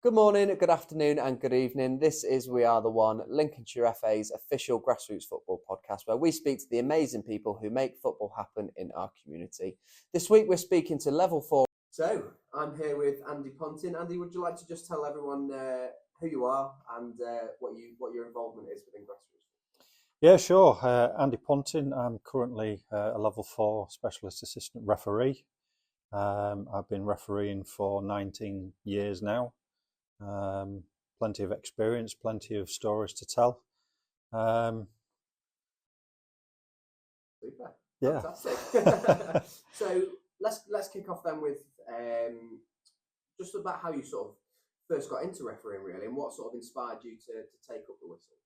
Good morning, good afternoon, and good evening. This is We Are the One, Lincolnshire FA's official grassroots football podcast, where we speak to the amazing people who make football happen in our community. This week, we're speaking to Level 4. So, I'm here with Andy Pontin. Andy, would you like to just tell everyone who you are and what your involvement is within grassroots? Yeah, sure. Andy Pontin. I'm currently a Level 4 Specialist Assistant Referee. I've been refereeing for 19 years now. Plenty of experience, plenty of stories to tell. Super. Yeah. Fantastic. So let's kick off then with just about how you sort of first got into refereeing, really, and what sort of inspired you to take up the whistle.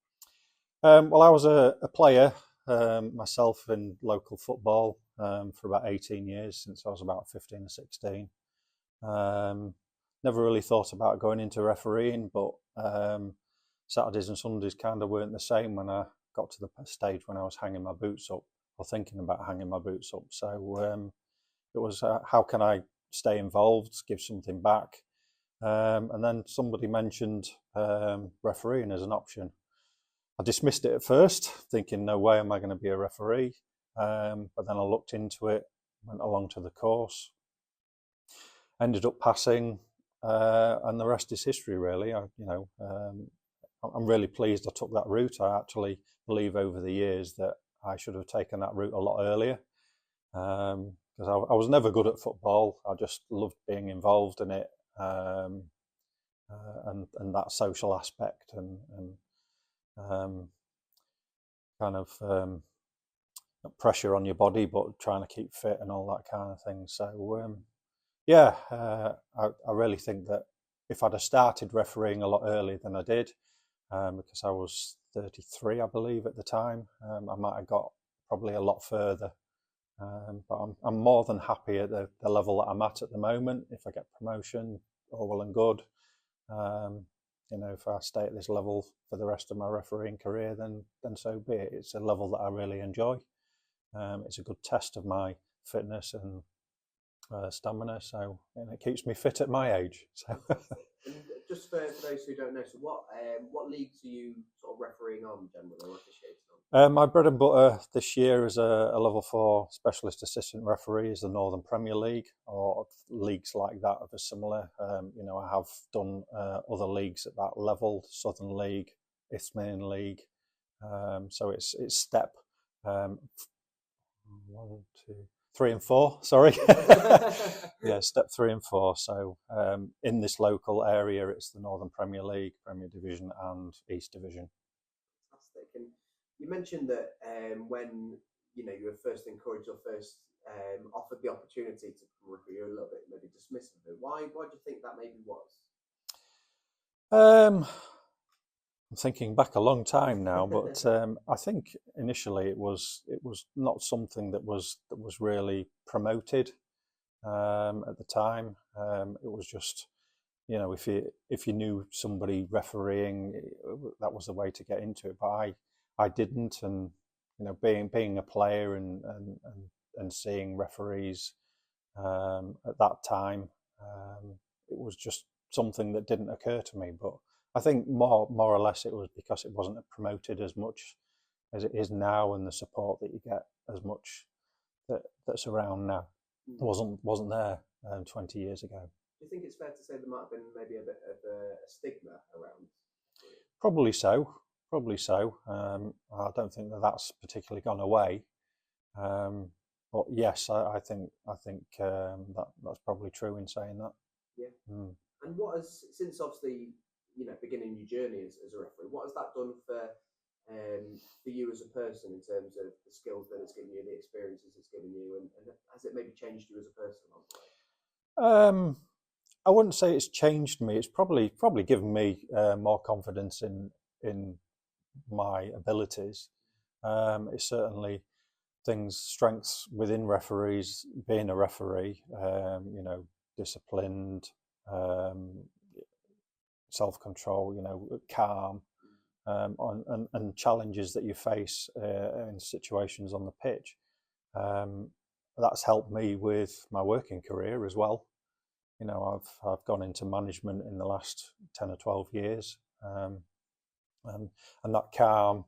Well, I was a player myself in local football for about 18 years, since I was about 15 or 16. Never really thought about going into refereeing, but Saturdays and Sundays kind of weren't the same when I got to the stage when I was hanging my boots up or thinking about hanging my boots up. So it was how can I stay involved, give something back? And then somebody mentioned refereeing as an option. I dismissed it at first, thinking no way am I going to be a referee. But then I looked into it, went along to the course, ended up passing. And the rest is history, really. I'm really pleased I took that route. I actually believe over the years that I should have taken that route a lot earlier, because I was never good at football. I just loved being involved in it, and that social aspect and kind of pressure on your body, but trying to keep fit and all that kind of thing. So. Yeah, I really think that if I'd have started refereeing a lot earlier than I did, because I was 33, I believe, at the time, I might have got probably a lot further. But I'm more than happy at the level that I'm at the moment. If I get promotion, all well and good. If I stay at this level for the rest of my refereeing career, then so be it. It's a level that I really enjoy. It's a good test of my fitness and stamina, so it keeps me fit at my age. So. And just for those who don't know, so what leagues are you sort of refereeing on generally, or officiating on? My bread and butter this year as a Level 4 Specialist Assistant Referee is the Northern Premier League, or leagues like that of a similar. I have done other leagues at that level: Southern League, Isthmian League. So it's step 3 and 4, sorry. Yeah, step 3 and 4. So in this local area, it's the Northern Premier League, Premier Division and East Division. Fantastic. And you mentioned that when you were first encouraged or first offered the opportunity to referee, you were a little bit maybe dismissive of it. Why do you think that maybe was? I'm thinking back a long time now, but I think initially it was not something that was really promoted at the time. It was just, if you knew somebody refereeing, that was the way to get into it. But I didn't, and being a player and seeing referees at that time, it was just something that didn't occur to me. But I think more or less it was because it wasn't promoted as much as it is now, and the support that you get as much that's around now wasn't there 20 years ago. Do you think it's fair to say there might have been maybe a bit of a stigma around? Probably so. I don't think that's particularly gone away. But yes, I think that's probably true in saying that. Yeah. Mm. And what has, since obviously beginning your journey as a referee, what has that done for you as a person in terms of the skills that it's given you, the experiences it's given you, and has it maybe changed you as a person along the way? I wouldn't say it's changed me. It's probably given me more confidence in my abilities. It's certainly strengths within referees, being a referee, disciplined, self-control, calm, and challenges that you face in situations on the pitch. That's helped me with my working career as well. I've gone into management in the last 10 or 12 years. And that calm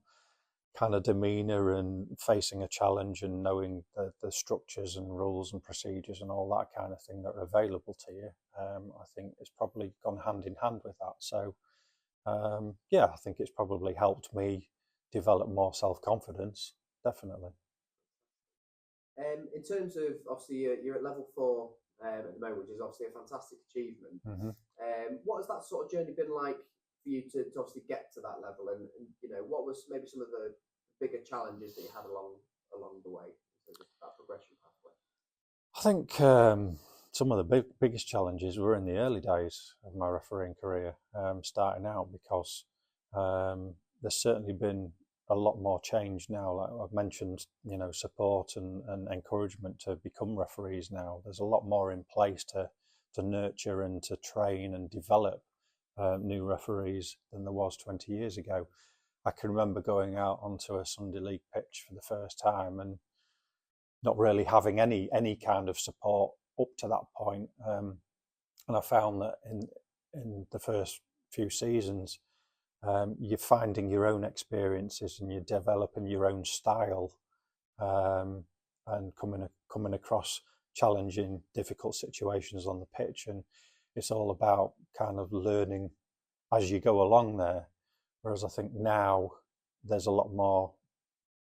kind of demeanour and facing a challenge and knowing the structures and rules and procedures and all that kind of thing that are available to you, I think it's probably gone hand in hand with that. So, I think it's probably helped me develop more self-confidence, definitely. In terms of, obviously, you're at level 4 at the moment, which is obviously a fantastic achievement. What has that sort of journey been like for you to obviously get to that level? And what was maybe some of the bigger challenges that you had along the way, so just that progression pathway? I think some of the biggest challenges were in the early days of my refereeing career, starting out, because there's certainly been a lot more change now. Like I've mentioned, support and encouragement to become referees now. There's a lot more in place to nurture and to train and develop new referees than there was 20 years ago. I can remember going out onto a Sunday League pitch for the first time and not really having any kind of support up to that point. And I found that in the first few seasons, you're finding your own experiences and you're developing your own style, and coming across challenging, difficult situations on the pitch. And it's all about kind of learning as you go along there. Whereas I think now there's a lot more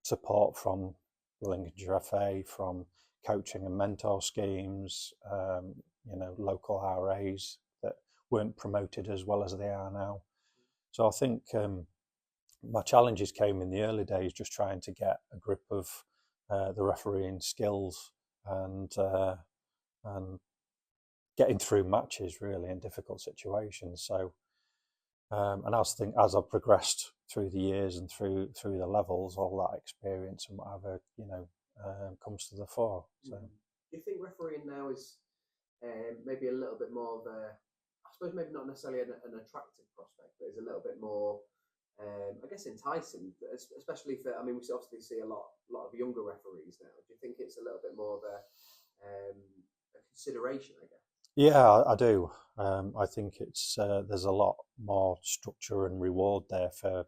support from the Lincolnshire FA, from coaching and mentor schemes, local RAs that weren't promoted as well as they are now. So I think my challenges came in the early days, just trying to get a grip of the refereeing skills and getting through matches really in difficult situations. So, and as I've progressed through the years and through the levels, all that experience and whatever comes to the fore. So, do you think refereeing now is maybe a little bit more of a, I suppose maybe not necessarily an attractive prospect, but is a little bit more, I guess, enticing, especially for, we obviously see a lot of younger referees now. Do you think it's a little bit more of a consideration, I guess? Yeah, I do. I think it's there's a lot more structure and reward there for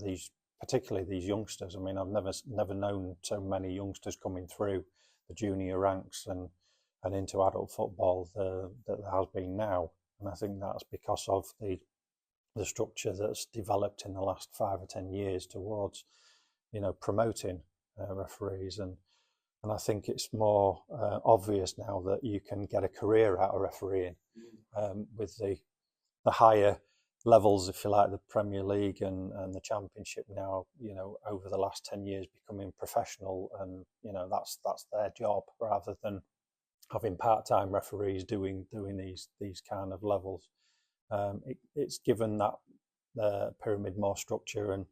these, particularly these youngsters. I've never known so many youngsters coming through the junior ranks and into adult football that there has been now. And I think that's because of the structure that's developed in the last 5 or 10 years towards, promoting referees. And I think it's more obvious now that you can get a career out of refereeing with the higher levels, if you like, the Premier League and the Championship now, over the last 10 years becoming professional, and that's their job, rather than having part-time referees doing these kind of levels. It's given that pyramid more structure, and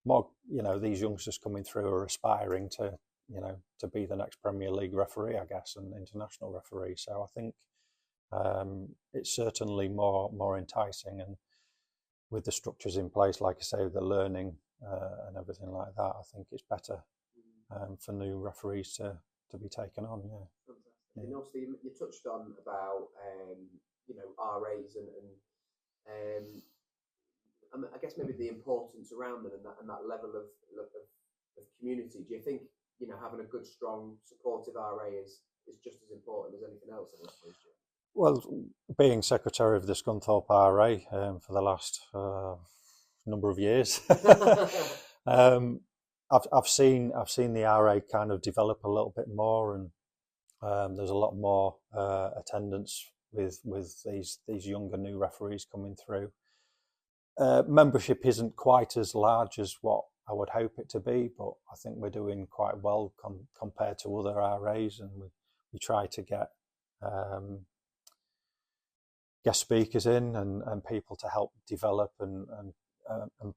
more, these youngsters coming through are aspiring to be the next Premier League referee, I guess, and international referee. So I think it's certainly more enticing, and with the structures in place, like I say, the learning and everything like that, I think it's better for new referees to be taken on. Yeah. Fantastic. And also, you touched on about RAs and I guess maybe the importance around them and that level of community. Do you think having a good, strong, supportive RA is just as important as anything else in this region? Well, being secretary of the Scunthorpe RA for the last number of years, I've seen the RA kind of develop a little bit more, and there's a lot more attendance with these younger new referees coming through. Membership isn't quite as large as what I would hope it to be, but I think we're doing quite well compared to other RAs, and we try to get guest speakers in and people to help develop and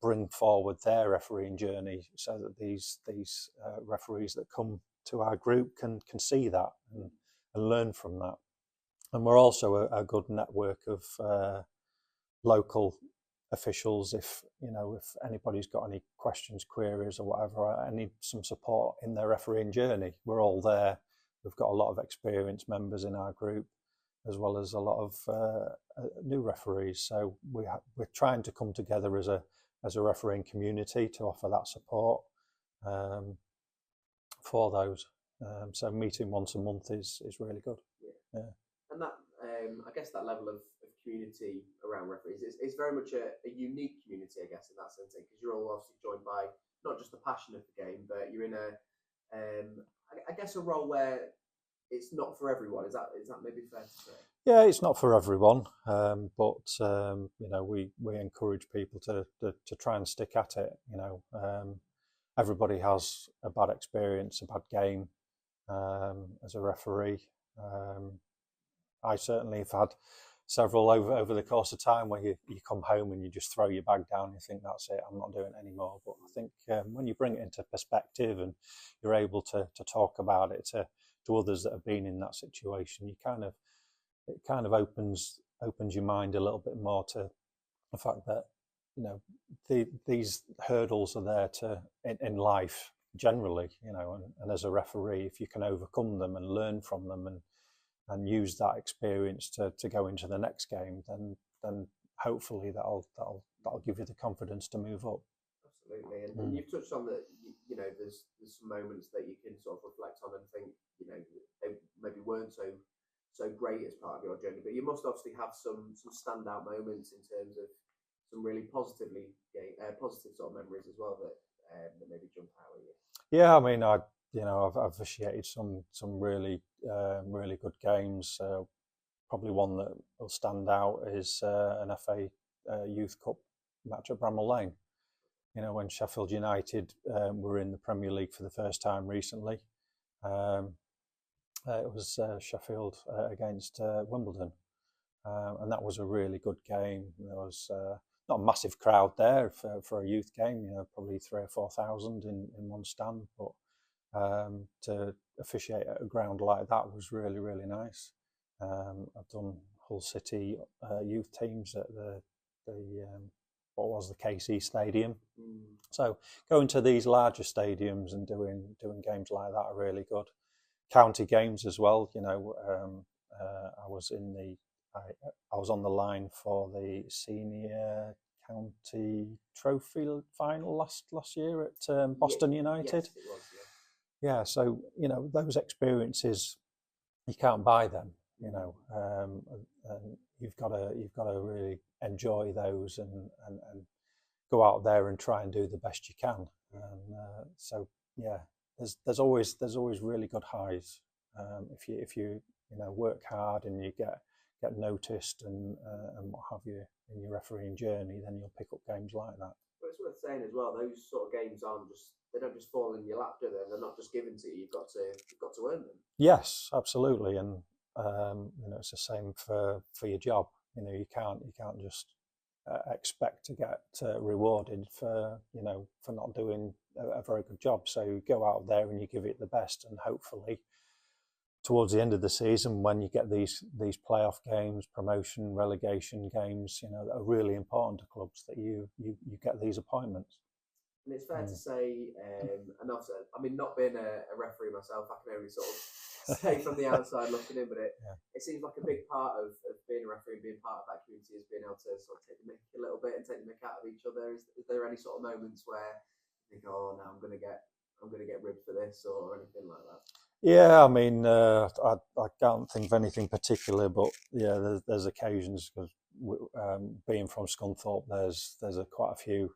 bring forward their refereeing journey, so that these referees that come to our group can see that and learn from that. And we're also a good network of local officials. If anybody's got any questions, queries, or whatever, I need some support in their refereeing journey, we're all there. We've got a lot of experienced members in our group as well as a lot of new referees. So we're trying to come together as a refereeing community to offer that support for those. So meeting once a month is really good. Yeah. And that I guess that level of community around referees is very much a unique community, I guess, in that sense, because you're all obviously joined by not just the passion of the game, but you're in I guess a role where it's not for everyone. Is that maybe fair to say? Yeah, it's not for everyone, but you know, we encourage people to try and stick at it. You know, everybody has a bad experience, a bad game as a referee. I certainly have had several over the course of time where you come home and you just throw your bag down and you think, that's it, I'm not doing it anymore. But I think when you bring it into perspective and you're able to talk about it to others that have been in that situation, it kind of opens your mind a little bit more to the fact that, you know, these hurdles are there in life generally, you know, and as a referee, if you can overcome them and learn from them and use that experience to go into the next game, then hopefully that'll give you the confidence to move up. Absolutely, and you've touched on that. You know, there's some moments that you can sort of reflect on and think, you know, they maybe weren't so great as part of your journey, but you must obviously have some standout moments in terms of some really positive sort of memories as well that maybe jump out at you. Yeah, I mean, I've officiated some really really good games. Probably one that will stand out is an FA Youth Cup match at Bramall Lane. You know, when Sheffield United were in the Premier League for the first time recently. It was Sheffield against Wimbledon, and that was a really good game. There was not a massive crowd there for a youth game, you know, probably 3,000 or 4,000 in one stand, but to officiate at a ground like that was really, really nice. I've done Hull City youth teams at the what was the KC Stadium. So going to these larger stadiums and doing games like that are really good. County games as well. You know, I was on the line for the senior county trophy final last year at Boston United. Yes, it was, yeah. So you know, those experiences, you can't buy them. You know, and you've got to really enjoy those and go out there and try and do the best you can. And so yeah, there's always really good highs if you know, work hard and you get noticed and what have you in your refereeing journey, then you'll pick up games like that. But it's worth saying as well, those sort of games they don't just fall in your lap, do they? They're not just given to you. You've got to earn them. Yes, absolutely, and you know, it's the same for your job. You know, you can't just expect to get rewarded for not doing a very good job. So you go out there and you give it the best, and hopefully towards the end of the season, when you get these playoff games, promotion, relegation games, you know, that are really important to clubs, that you get these appointments. And it's fair to say, and also, I mean, not being a referee myself, I can only sort of say from the outside looking in, but it seems like a big part of being a referee and being part of that community is being able to sort of take the mick a little bit and take the mick out of each other. Is there any sort of moments where you think, oh, no, I'm going to get ribbed for this or anything like that? Yeah, I mean, I can't think of anything particular, but yeah, there's occasions, because being from Scunthorpe, there's quite a few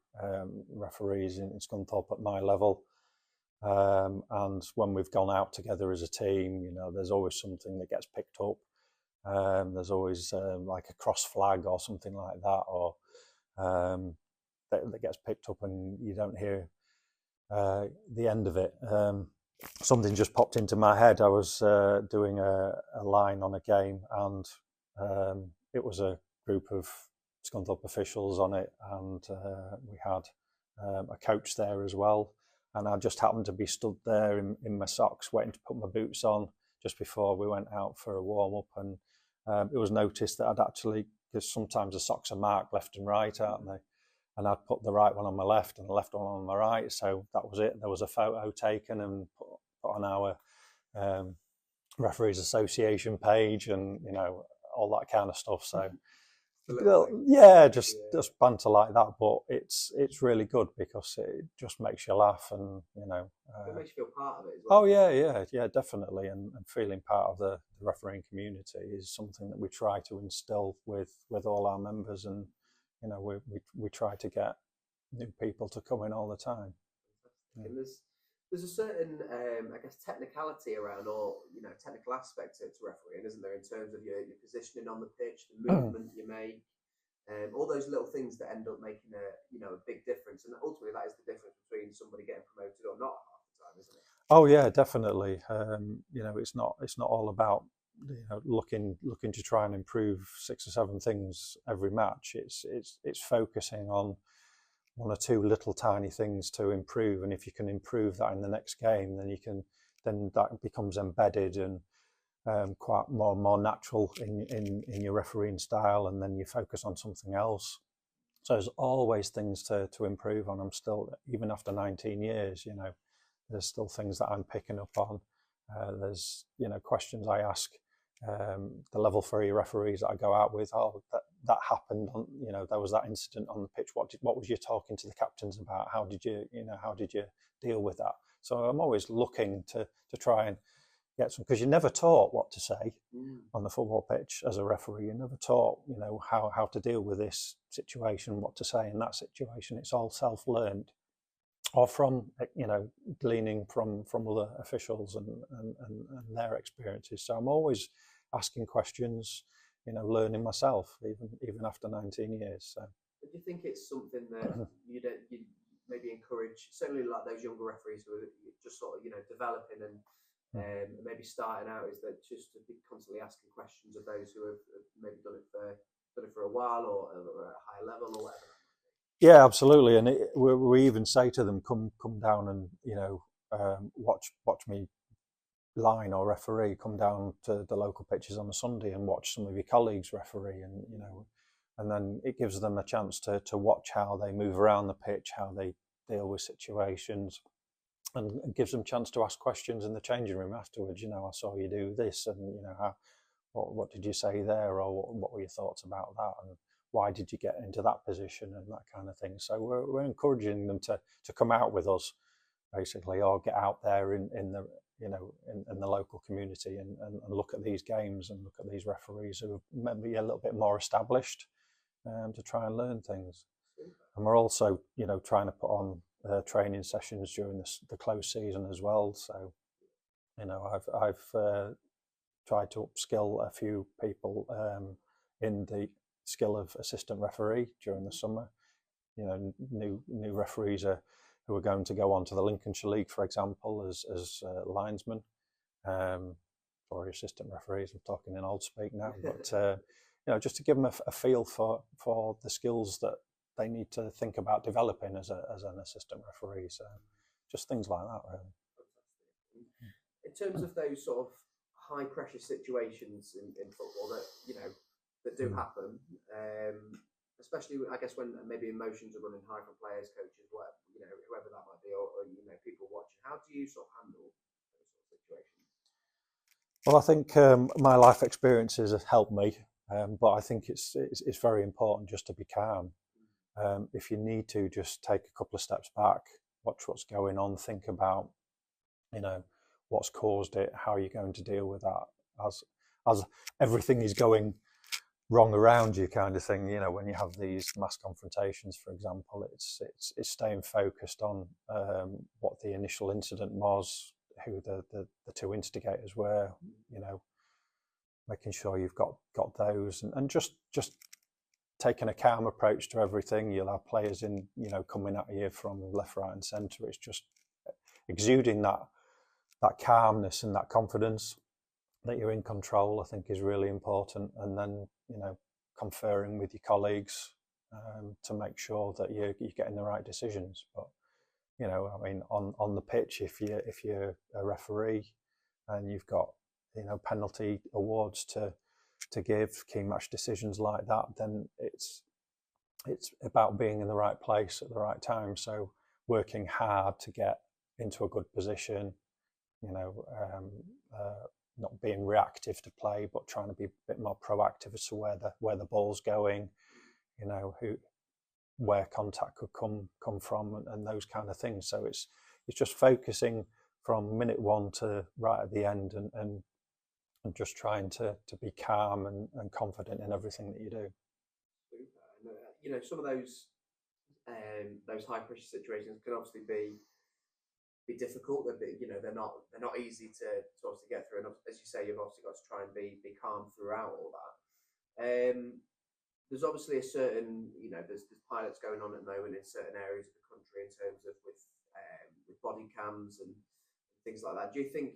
referees in Scunthorpe at my level, and when we've gone out together as a team, you know, there's always something that gets picked up. There's always like a cross flag or something like that, or that gets picked up, and you don't hear the end of it. Something just popped into my head. I was doing a line on a game, and it was a group of Scunthorpe officials on it, and we had a coach there as well, and I just happened to be stood there in my socks waiting to put my boots on just before we went out for a warm-up, and it was noticed that I'd actually, because sometimes the socks are marked left and right, aren't they? And I'd put the right one on my left and the left one on my right. So that was it. There was a photo taken and put on our Referees Association page. And, you know, all that kind of stuff. So Just just banter like that, but it's really good because it just makes you laugh, and it makes you feel part of it as well. Oh yeah, definitely, and feeling part of the refereeing community is something that we try to instill with all our members, and we try to get new people to come in all the time. And there's a certain I guess technicality around, or technical aspect to refereeing, isn't there, in terms of your positioning on the pitch, the movement you make, all those little things that end up making a big difference, and ultimately that is the difference between somebody getting promoted or not half the time, isn't it? Oh yeah, definitely. It's not all about looking to try and improve 6 or 7 things every match. It's focusing on 1 or 2 little tiny things to improve, and if you can improve that in the next game, then that becomes embedded and quite more natural in your refereeing style, and then you focus on something else. So there's always things to improve on. I'm still, even after 19 years, there's still things that I'm picking up on. There's questions I ask the level 3 referees that I go out with. Oh, that happened on, there was that incident on the pitch. What was you talking to the captains about? How did you deal with that? So I'm always looking to try and get some, because you're never taught what to say on the football pitch as a referee. You're never taught, how to deal with this situation, what to say in that situation. It's all self-learned, or from gleaning from other officials and their experiences. So I'm always asking questions, learning myself, even after 19 years. So do you think it's something that you maybe encourage, certainly like those younger referees who are just sort of developing and maybe starting out, is that just to be constantly asking questions of those who have maybe done it for a while, or at a high level, or whatever? Yeah, absolutely. And we even say to them, come down and watch me line or referee. Come down to the local pitches on a Sunday and watch some of your colleagues referee, and then it gives them a chance to watch how they move around the pitch, how they deal with situations, and it gives them a chance to ask questions in the changing room afterwards. I saw you do this, and what did you say there, or what were your thoughts about that, and why did you get into that position, and that kind of thing. So we're encouraging them to come out with us, basically, or get out there in the local community and look at these games and look at these referees who are maybe a little bit more established, to try and learn things. And we're also trying to put on training sessions during the close season as well. So I've tried to upskill a few people in the skill of assistant referee during the summer. New referees who are going to go on to the Lincolnshire League, for example, as linesmen, or assistant referees. I'm talking in old speak now, but just to give them a feel for the skills that they need to think about developing as an assistant referee. So just things like that, really. In terms of those sort of high pressure situations in football that do happen, especially I guess when maybe emotions are running high from players, coaches, whoever that might be, or people watching. How do you sort of handle those sort of situations? Well, I think my life experiences have helped me, but I think it's very important just to be calm. If you need to, just take a couple of steps back, watch what's going on, think about what's caused it, how you're going to deal with that as everything is going wrong around you, kind of thing. When you have these mass confrontations, for example, it's staying focused on what the initial incident was, who the 2 instigators were, making sure you've got those, and just taking a calm approach to everything. You'll have players coming at you from left, right and centre. It's just exuding that calmness and that confidence that you're in control, I think, is really important. And then conferring with your colleagues to make sure that you're getting the right decisions. But on the pitch, if you're a referee and you've got penalty awards to give, key match decisions like that, then it's about being in the right place at the right time. So working hard to get into a good position, not being reactive to play, but trying to be a bit more proactive as to where the ball's going, you know, where contact could come from, and those kind of things. So it's just focusing from minute one to right at the end, and just trying to be calm and confident in everything that you do. Super. You know, some of those high pressure situations can obviously be difficult. You know, they're not easy to obviously get through. And as you say, you've obviously got to try and be calm throughout all that. There's obviously a certain, you know, there's pilots going on at the moment in certain areas of the country in terms of with body cams and things like that. Do you think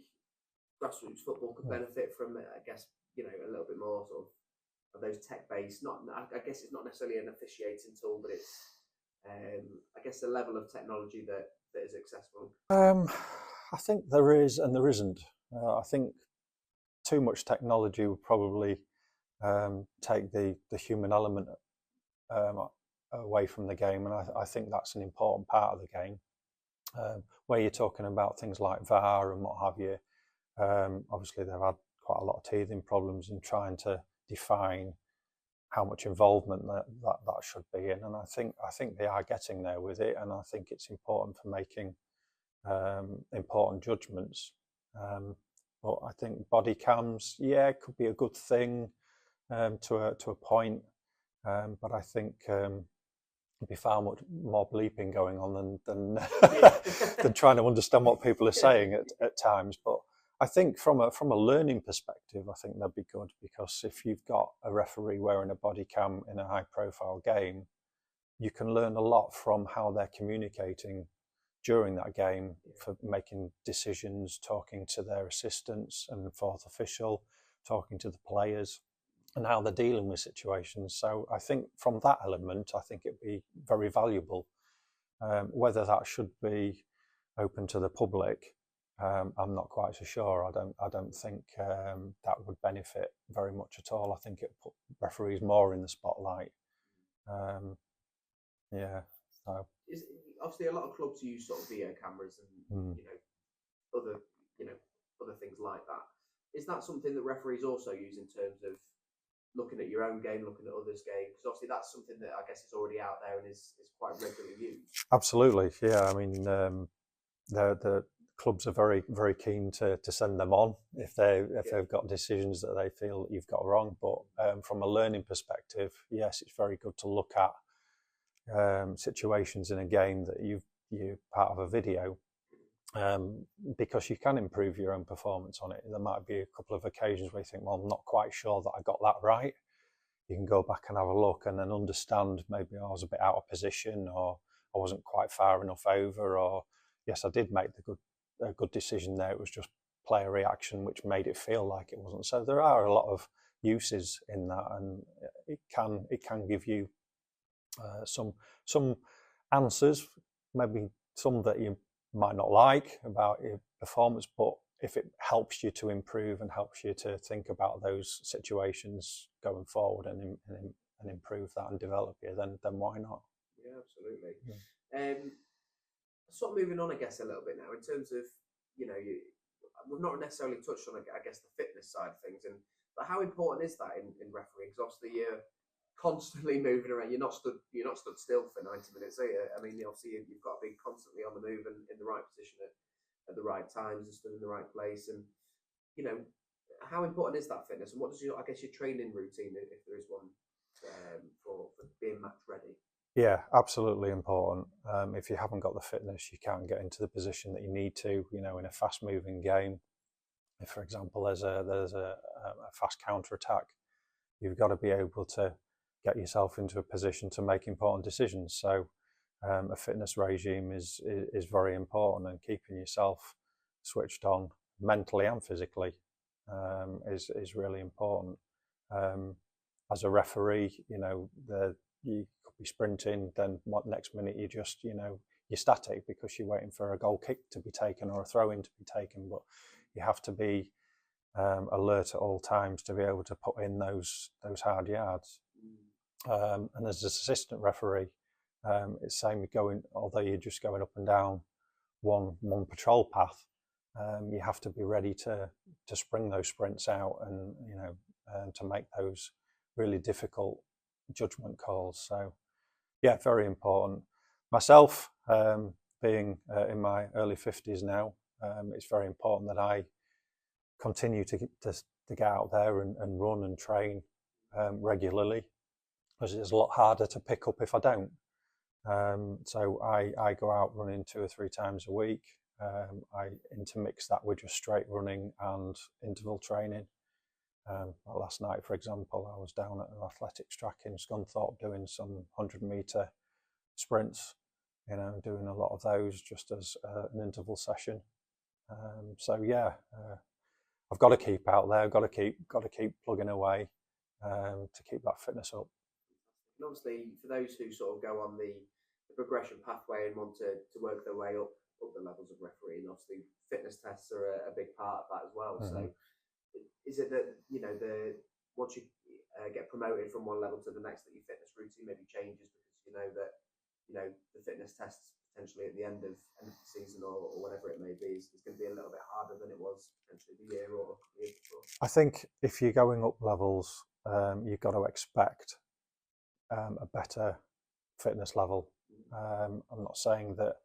grassroots football could benefit from, I guess, you know, a little bit more sort of those tech based? I guess it's not necessarily an officiating tool, but it's I guess the level of technology that is accessible. I think there is and there isn't. I think too much technology would probably take the human element away from the game, and I think that's an important part of the game. Where you're talking about things like VAR and what have you, obviously they've had quite a lot of teething problems in trying to define how much involvement that should be in, and I think they are getting there with it, and I think it's important for making important judgments. But I think body cams, it could be a good thing to a point, but I think there'd be far much more bleeping going on than than trying to understand what people are saying at times. But I think from a learning perspective, I think that'd be good, because if you've got a referee wearing a body cam in a high profile game, you can learn a lot from how they're communicating during that game, for making decisions, talking to their assistants and fourth official, talking to the players, and how they're dealing with situations. So I think from that element, I think it'd be very valuable. Whether that should be open to the public, I'm not quite so sure. I don't think that would benefit very much at all. I think it put referees more in the spotlight. So. Obviously, a lot of clubs use sort of video cameras and other things like that. Is that something that referees also use in terms of looking at your own game, looking at others' games? Because obviously that's something that I guess is already out there and is quite regularly used. Absolutely, yeah. I mean, the clubs are very, very keen to send them on if they've got decisions that they feel that you've got wrong. But from a learning perspective, yes, it's very good to look at situations in a game that you're part of a video, because you can improve your own performance on it. There might be a couple of occasions where you think, well, I'm not quite sure that I got that right. You can go back and have a look and then understand, maybe I was a bit out of position, or I wasn't quite far enough over, or yes, I did make a good decision there. It was just player reaction which made it feel like it wasn't. So there are a lot of uses in that, and it can give you some answers, maybe some that you might not like about your performance, but if it helps you to improve and helps you to think about those situations going forward and improve that and develop you, then why not? Yeah, absolutely. Yeah. Sort of moving on, I guess, a little bit now in terms of, you know, we've not necessarily touched on, I guess, the fitness side of things, but how important is that in refereeing? Because obviously you're constantly moving around. You're not stood still for 90 minutes, are you? I mean, obviously you've got to be constantly on the move and in the right position at the right times and stood in the right place. And you know, how important is that fitness? And what does your training routine, if there is one, for being match ready? Yeah, absolutely important. If you haven't got the fitness, you can't get into the position that you need to. You know, in a fast-moving game, if, for example, there's a fast counter-attack, you've got to be able to get yourself into a position to make important decisions. So a fitness regime is very important, and keeping yourself switched on mentally and physically is really important. As a referee, you know, you could be sprinting, then what next minute you're static because you're waiting for a goal kick to be taken or a throw in to be taken. But you have to be alert at all times to be able to put in those hard yards. And as an assistant referee, it's same going, although you're just going up and down one patrol path, you have to be ready to spring those sprints out, and to make those really difficult judgment calls. So yeah, very important. Myself, being in my early 50s now, it's very important that I continue to get out there and run and train regularly, because it's a lot harder to pick up if I don't. So I go out running 2 or 3 times a week. I intermix that with just straight running and interval training. Last night, for example, I was down at an athletics track in Scunthorpe doing some 100-metre sprints, doing a lot of those just as an interval session. So yeah, I've got to keep out there. I've got to keep plugging away to keep that fitness up. And obviously, for those who sort of go on the progression pathway and want to work their way up the levels of refereeing, obviously fitness tests are a big part of that as well. Mm-hmm. So is it that once you get promoted from one level to the next, that your fitness routine maybe changes because the fitness tests potentially at the end of the season or whatever it may be is going to be a little bit harder than it was potentially the year or the year before? I think if you're going up levels, you've got to expect a better fitness level. I'm not saying that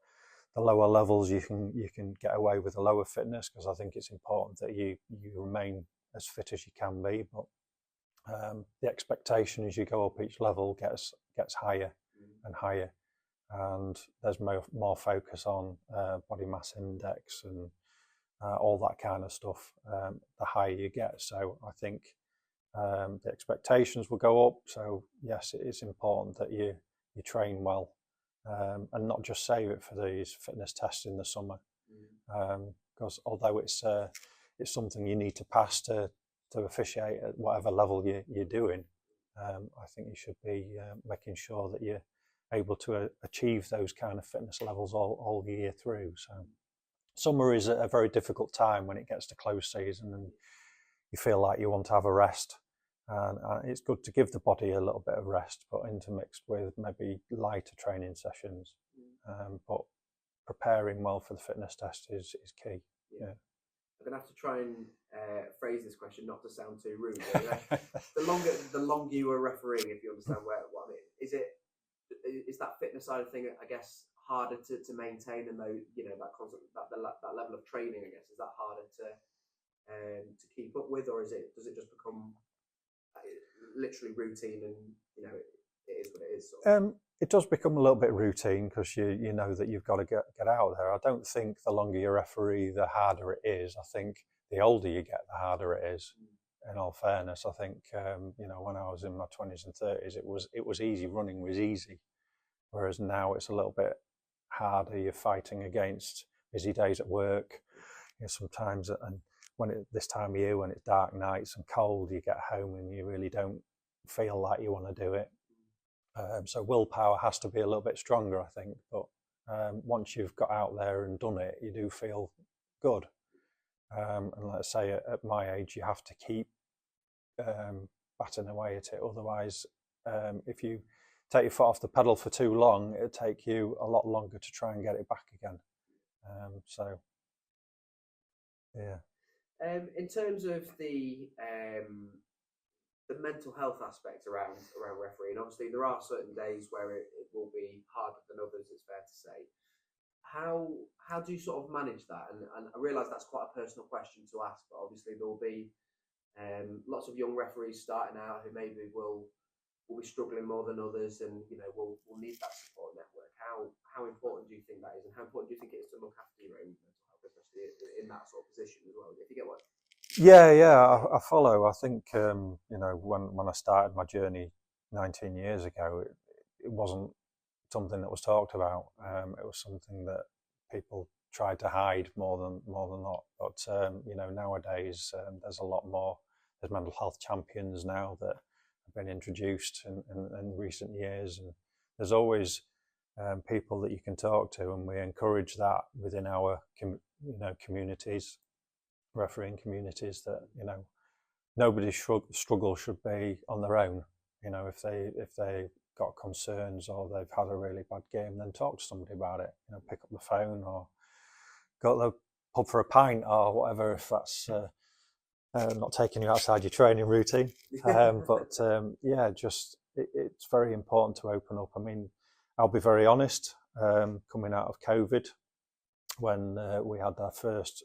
the lower levels you can get away with a lower fitness, because I think it's important that you remain as fit as you can be, but the expectation as you go up each level gets higher and higher, and there's more focus on body mass index and all that kind of stuff the higher you get. So I think the expectations will go up. So yes, it is important that you train well, and not just save it for these fitness tests in the summer, because although it's something you need to pass to officiate at whatever level you're doing, I think you should be making sure that you're able to achieve those kind of fitness levels all year through. So summer is a very difficult time when it gets to close season and you feel like you want to have a rest. And it's good to give the body a little bit of rest, but intermixed with maybe lighter training sessions. But preparing well for the fitness test is key. Yeah. I'm going to have to try and phrase this question not to sound too rude. The longer you were refereeing, if you understand what I mean, is that fitness side of thing, I guess, harder to maintain, and that constant that level of training, I guess, is that harder to keep up with, or does it just become literally routine and it is what it is? Sort of? It does become a little bit routine because you know that you've got to get out there. I don't think the longer you referee, the harder it is. I think the older you get, the harder it is. In all fairness, I think when I was in my 20s and 30s, it was easy. Running was easy, whereas now it's a little bit harder. You're fighting against busy days at work. Sometimes, and this time of year when it's dark nights and cold, you get home and you really don't feel like you want to do it. So willpower has to be a little bit stronger, I think. But once you've got out there and done it, you do feel good. And let's say at my age, you have to keep batting away at it. Otherwise, if you take your foot off the pedal for too long, it'll take you a lot longer to try and get it back again. So, yeah. In terms of the mental health aspect around refereeing, obviously there are certain days where it will be harder than others, it's fair to say. How do you sort of manage that? And I realise that's quite a personal question to ask, but obviously there will be lots of young referees starting out who maybe will be struggling more than others, and will need that support network. How important do you think that is, and how important do you think it is to look after your own mental health, especially in that sort of position as well? If you get what? Yeah, I follow. I think when I started my journey 19 years ago, it wasn't something that was talked about. It was something that people tried to hide more than not. But nowadays there's a lot more. There's mental health champions now that have been introduced in recent years, and there's always people that you can talk to, and we encourage that within our communities, refereeing communities, that nobody's struggle should be on their own. If they got concerns or they've had a really bad game, then talk to somebody about it. Pick up the phone or go to the pub for a pint or whatever, if that's not taking you outside your training routine. Yeah, it's very important to open up. I mean, I'll be very honest, coming out of COVID, when we had our first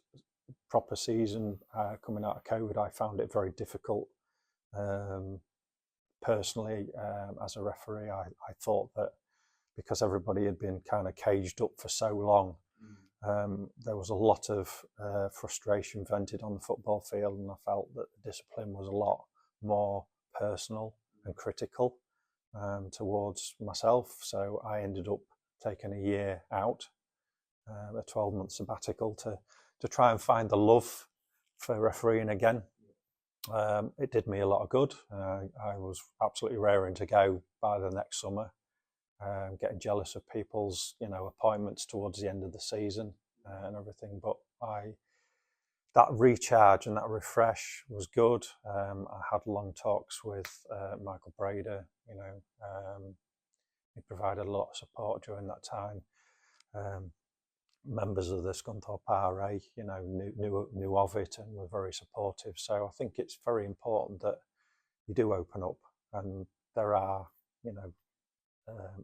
proper season coming out of COVID, I found it very difficult. Personally, as a referee, I thought that because everybody had been kind of caged up for so long, there was a lot of frustration vented on the football field, and I felt that the discipline was a lot more personal and critical towards myself. So I ended up taking a year out, a 12-month sabbatical, to try and find the love for refereeing again. It did me a lot of good. I was absolutely raring to go by the next summer, getting jealous of people's appointments towards the end of the season and everything. But that recharge and that refresh was good. I had long talks with Michael Brader. He provided a lot of support during that time. Members of the Scunthorpe RA, knew of it and were very supportive. So I think it's very important that you do open up, and there are,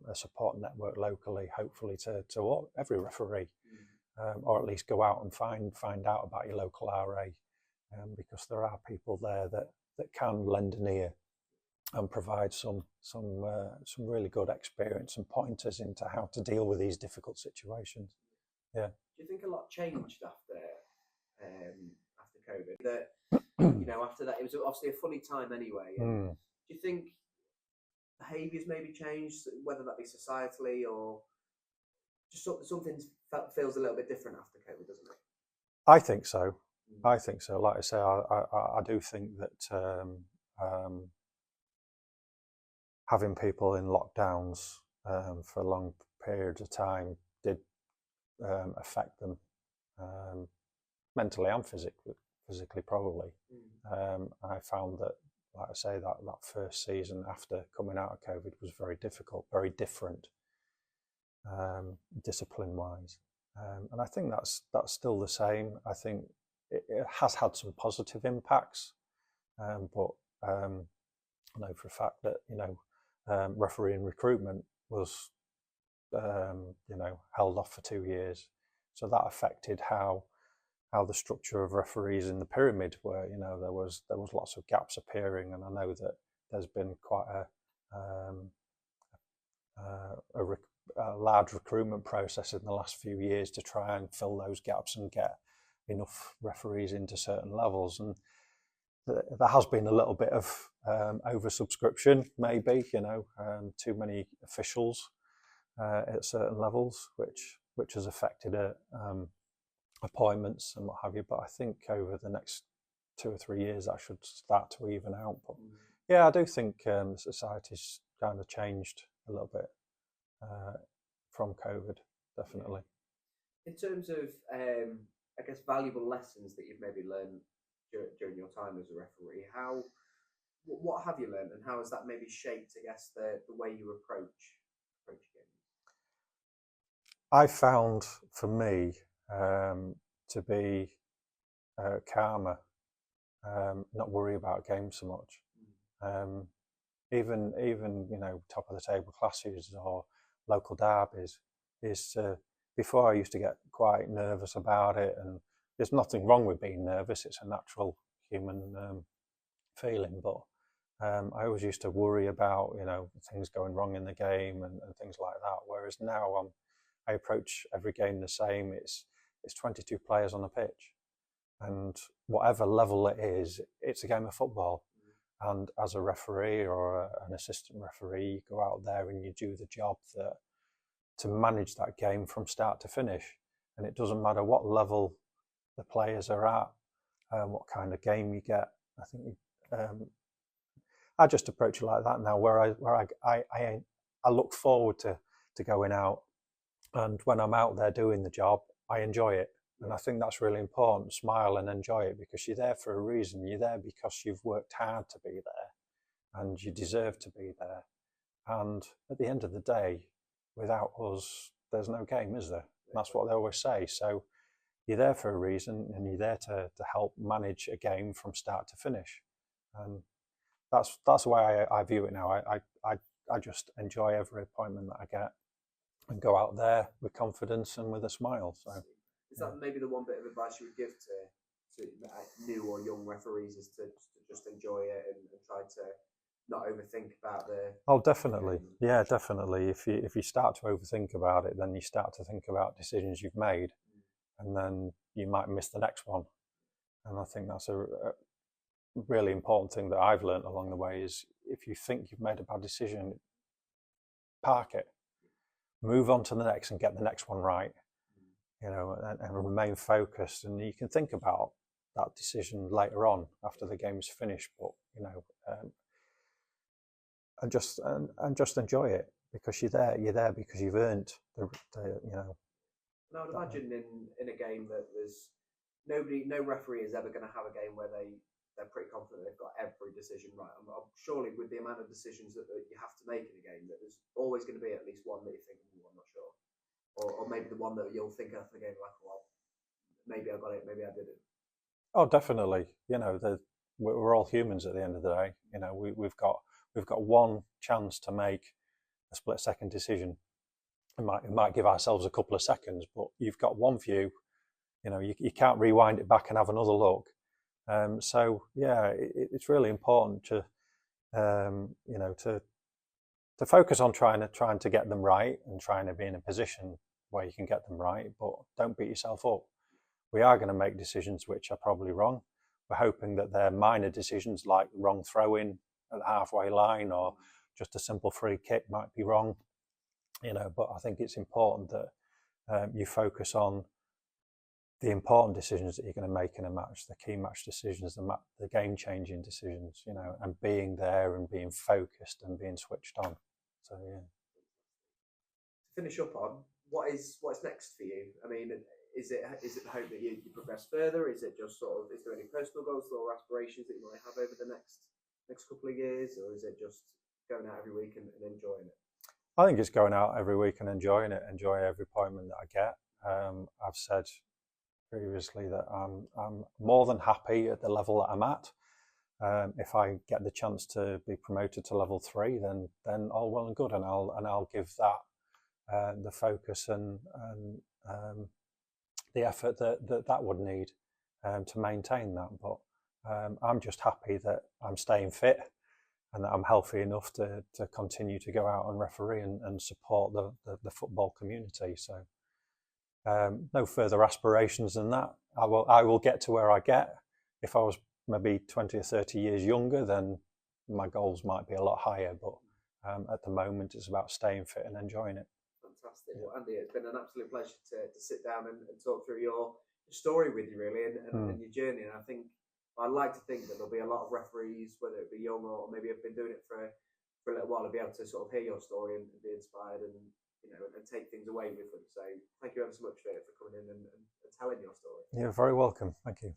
a support network locally, hopefully to every referee, or at least go out and find out about your local RA, because there are people there that can lend an ear and provide some really good experience and pointers into how to deal with these difficult situations. Yeah. Do you think a lot changed after COVID? That after that, it was obviously a funny time anyway. Do you think behaviours maybe changed, whether that be societally or just something feels a little bit different after COVID, doesn't it? I think so. I think so. Like I say, I do think that having people in lockdowns for long periods of time did affect them mentally and physically probably. I found that, like I say, that first season after coming out of COVID was very difficult, very different, discipline-wise, and I think that's still the same. I think it has had some positive impacts, but I know for a fact that refereeing recruitment was held off for 2 years, so that affected how the structure of referees in the pyramid were. There was lots of gaps appearing, and I know that there's been quite a large recruitment process in the last few years to try and fill those gaps and get enough referees into certain levels, and there has been a little bit of oversubscription, maybe, too many officials at certain levels, which has affected appointments and what have you. But I think over the next 2 or 3 years that should start to even out. But yeah, I do think the society's kind of changed a little bit from COVID, definitely. In terms of, I guess, valuable lessons that you've maybe learned during your time as a referee, what have you learned, and how has that maybe shaped, I guess, the way you approach games? I found, for me, to be calmer, not worry about games so much. Even top of the table classes or local derbies is before I used to get quite nervous about it, and there's nothing wrong with being nervous. It's a natural human feeling, but I always used to worry about things going wrong in the game and things like that. Whereas now I approach every game the same. It's 22 players on a pitch, and whatever level it is, it's a game of football. And as a referee or an assistant referee, you go out there and you do the job to manage that game from start to finish. And it doesn't matter what level the players are at, what kind of game you get. I think I just approach it like that now, where I look forward to going out, and when I'm out there doing the job, I enjoy it. And I think that's really important. Smile and enjoy it, because you're there for a reason. You're there because you've worked hard to be there, and you deserve to be there. And at the end of the day, without us, there's no game, is there? That's what they always say. So, you're there for a reason, and you're there to help manage a game from start to finish. And that's the way I view it now. I just enjoy every appointment that I get and go out there with confidence and with a smile. So is that maybe the one bit of advice you would give to new or young referees, is to just enjoy it and try to not overthink about the... Oh, definitely. Yeah, definitely. If you start to overthink about it, then you start to think about decisions you've made, and then you might miss the next one. And I think that's a really important thing that I've learned along the way, is if you think you've made a bad decision, park it, move on to the next and get the next one right, and remain focused. And you can think about that decision later on after the game's finished, but and just enjoy it, because you're there because you've earned the. And I would imagine in a game that there's no referee is ever going to have a game where they're pretty confident they've got every decision right. I'm surely with the amount of decisions that you have to make in a game, that there's always going to be at least one that you think, I'm not sure, or maybe the one that you'll think after the game, like, well, maybe I got it, maybe I didn't. Oh, definitely. We're all humans at the end of the day. We've got one chance to make a split-second decision. It might give ourselves a couple of seconds, but you've got one view. You can't rewind it back and have another look. So yeah, it's really important to focus on trying to get them right, and trying to be in a position where you can get them right. But don't beat yourself up. We are going to make decisions which are probably wrong. We're hoping that they're minor decisions, like wrong throw-in at the halfway line, or just a simple free kick might be wrong. But I think it's important that you focus on the important decisions that you're going to make in a match, the key match decisions, the game-changing decisions, and being there and being focused and being switched on. So yeah. To finish up on, what's next for you? I mean, is it the hope that you progress further? Is it just is there any personal goals or aspirations that you might have over the next couple of years, or is it just going out every week and enjoying it? I think it's going out every week and enjoying it, enjoy every appointment that I get. I've said previously that I'm more than happy at the level that I'm at. If I get the chance to be promoted to level 3, then all well and good, and I'll give that the focus and the effort that would need to maintain that. But I'm just happy that I'm staying fit and that I'm healthy enough to continue to go out and referee and support the football community. So no further aspirations than that. I will get to where I get. If I was maybe 20 or 30 years younger, then my goals might be a lot higher. But at the moment, it's about staying fit and enjoying it. Fantastic. Well, Andy, it's been an absolute pleasure to sit down and talk through your story with you, really, and your journey. And I think I'd like to think that there'll be a lot of referees, whether it be young or maybe have been doing it for a little while, to be able to sort of hear your story and be inspired and take things away with them. So thank you ever so much for coming in and telling your story. You're very welcome. Thank you.